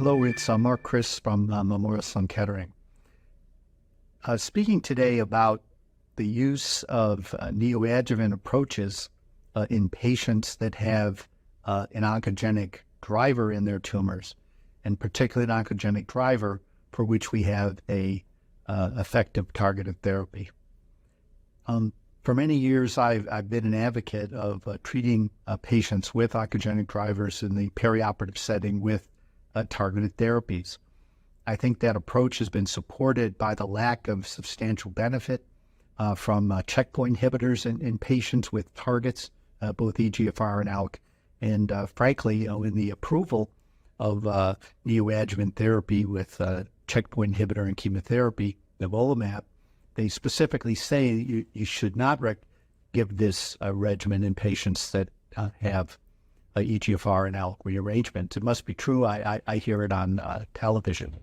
Hello, it's Mark Kris from Memorial Sloan Kettering. Speaking today about the use of neoadjuvant approaches in patients that have an oncogenic driver in their tumors, and particularly an oncogenic driver for which we have a effective targeted therapy. For many years, I've been an advocate of treating patients with oncogenic drivers in the perioperative setting with targeted therapies. I think that approach has been supported by the lack of substantial benefit from checkpoint inhibitors in patients with targets, both EGFR and ALK. And frankly, in the approval of neoadjuvant therapy with checkpoint inhibitor and chemotherapy, nivolumab, they specifically say you should not give this regimen in patients that have EGFR and ALK rearrangements. It must be true. I hear it on television.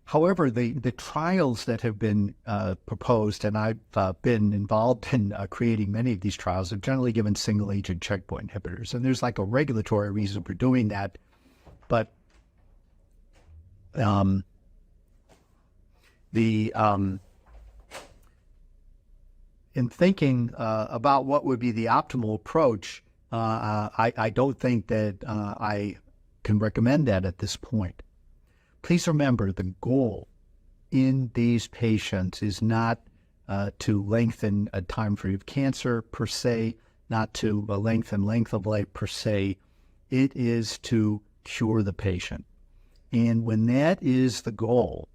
However, the trials that have been proposed, and I've been involved in creating many of these trials, have generally given single-agent checkpoint inhibitors. And there's like a regulatory reason for doing that. But in thinking about what would be the optimal approach, I don't think that I can recommend that at this point. Please remember, the goal in these patients is not to lengthen a time free of cancer per se, not to lengthen length of life per se. It is to cure the patient. And when that is the goal,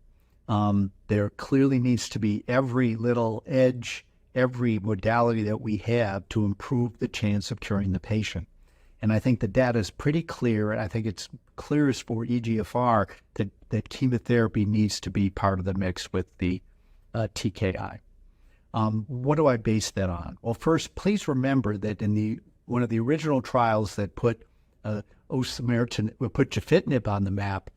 there clearly needs to be every little edge, every modality that we have to improve the chance of curing the patient. And I think the data is pretty clear, and I think it's clearest for EGFR that chemotherapy needs to be part of the mix with the TKI. What do I base that on? Well, first, please remember that in one of the original trials that put gefitinib on the map,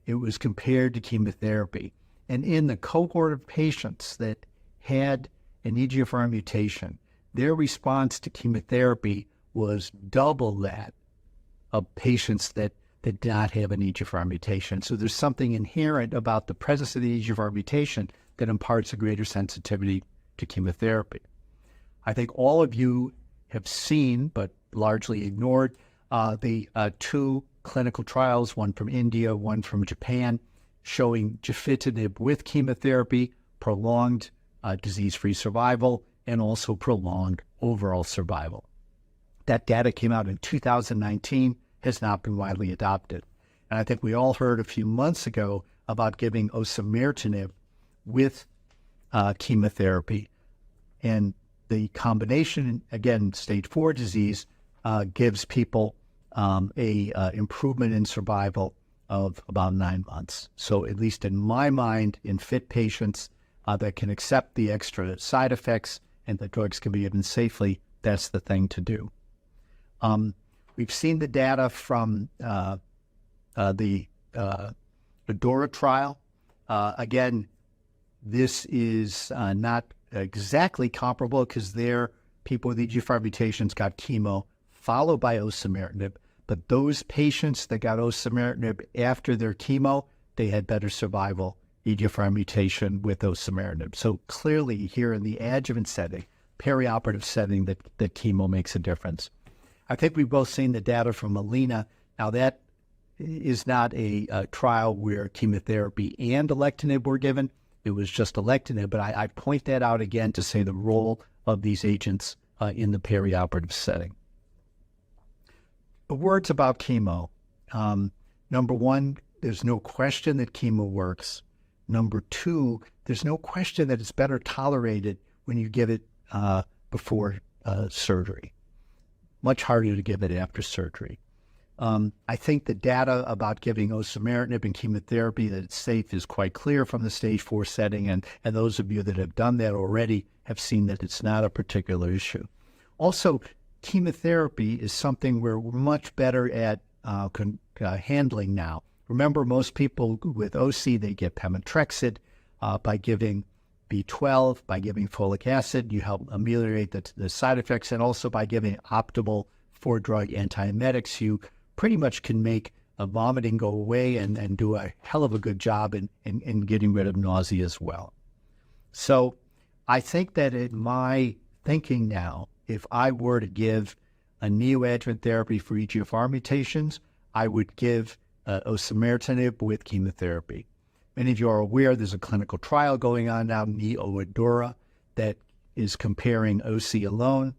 it was compared to chemotherapy. And in the cohort of patients that had an EGFR mutation, their response to chemotherapy was double that of patients that did not have an EGFR mutation. So there's something inherent about the presence of the EGFR mutation that imparts a greater sensitivity to chemotherapy. I think all of you have seen, but largely ignored, the two clinical trials, one from India, one from Japan, showing gefitinib with chemotherapy, prolonged disease-free survival, and also prolonged overall survival. That data came out in 2019, has not been widely adopted. And I think we all heard a few months ago about giving osimertinib with chemotherapy. And the combination, again, stage 4 disease, gives people a improvement in survival of about 9 months. So at least in my mind, in fit patients that can accept the extra side effects and the drugs can be given safely, that's the thing to do. We've seen the data from the DORA trial. Again, this is not exactly comparable because there people with EGFR mutations got chemo followed by osimertinib, but those patients that got osimertinib after their chemo, they had better survival, EGFR mutation with osimertinib. So clearly here in the adjuvant setting, perioperative setting, that chemo makes a difference. I think we've both seen the data from Alina. Now that is not a trial where chemotherapy and alectinib were given. It was just alectinib, but I point that out again to say the role of these agents in the perioperative setting. Words about chemo. Number one, there's no question that chemo works. Number two, there's no question that it's better tolerated when you give it before surgery. Much harder to give it after surgery. I think the data about giving osimertinib and chemotherapy that it's safe is quite clear from the stage 4 setting, and those of you that have done that already have seen that it's not a particular issue. Also, chemotherapy is something we're much better at handling now. Remember, most people with OC, they get pemetrexed by giving B12, by giving folic acid. You help ameliorate the side effects, and also by giving optimal 4-drug antiemetics, you pretty much can make vomiting go away and do a hell of a good job in getting rid of nausea as well. So I think that in my thinking now, if I were to give a neoadjuvant therapy for EGFR mutations, I would give osimertinib with chemotherapy. Many of you are aware there's a clinical trial going on now, neoadjuvant, that is comparing OC alone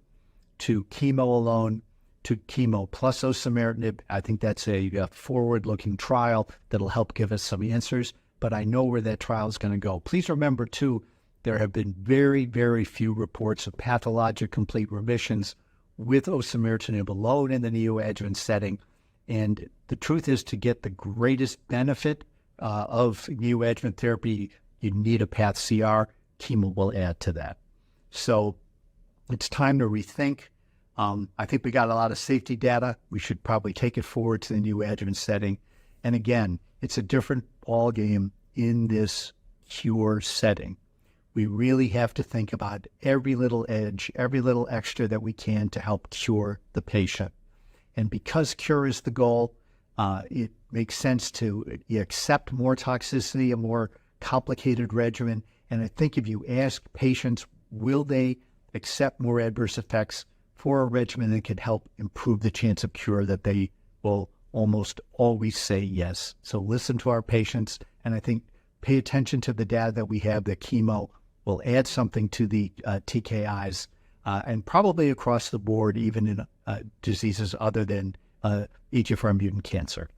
to chemo alone to chemo plus osimertinib. I think that's a forward-looking trial that'll help give us some answers, but I know where that trial is going to go. Please remember, too, there have been very, very few reports of pathologic complete remissions with osimertinib alone in the neoadjuvant setting. And the truth is, to get the greatest benefit of neoadjuvant therapy, you need a path CR. Chemo will add to that. So it's time to rethink. I think we got a lot of safety data. We should probably take it forward to the neoadjuvant setting. And again, it's a different ballgame in this cure setting. We really have to think about every little edge, every little extra that we can to help cure the patient. And because cure is the goal, it makes sense to accept more toxicity, a more complicated regimen. And I think if you ask patients, will they accept more adverse effects for a regimen that could help improve the chance of cure, that they will almost always say yes. So listen to our patients, and I think pay attention to the data that we have that chemo will add something to the TKIs, and probably across the board, even in diseases other than EGFR mutant cancer.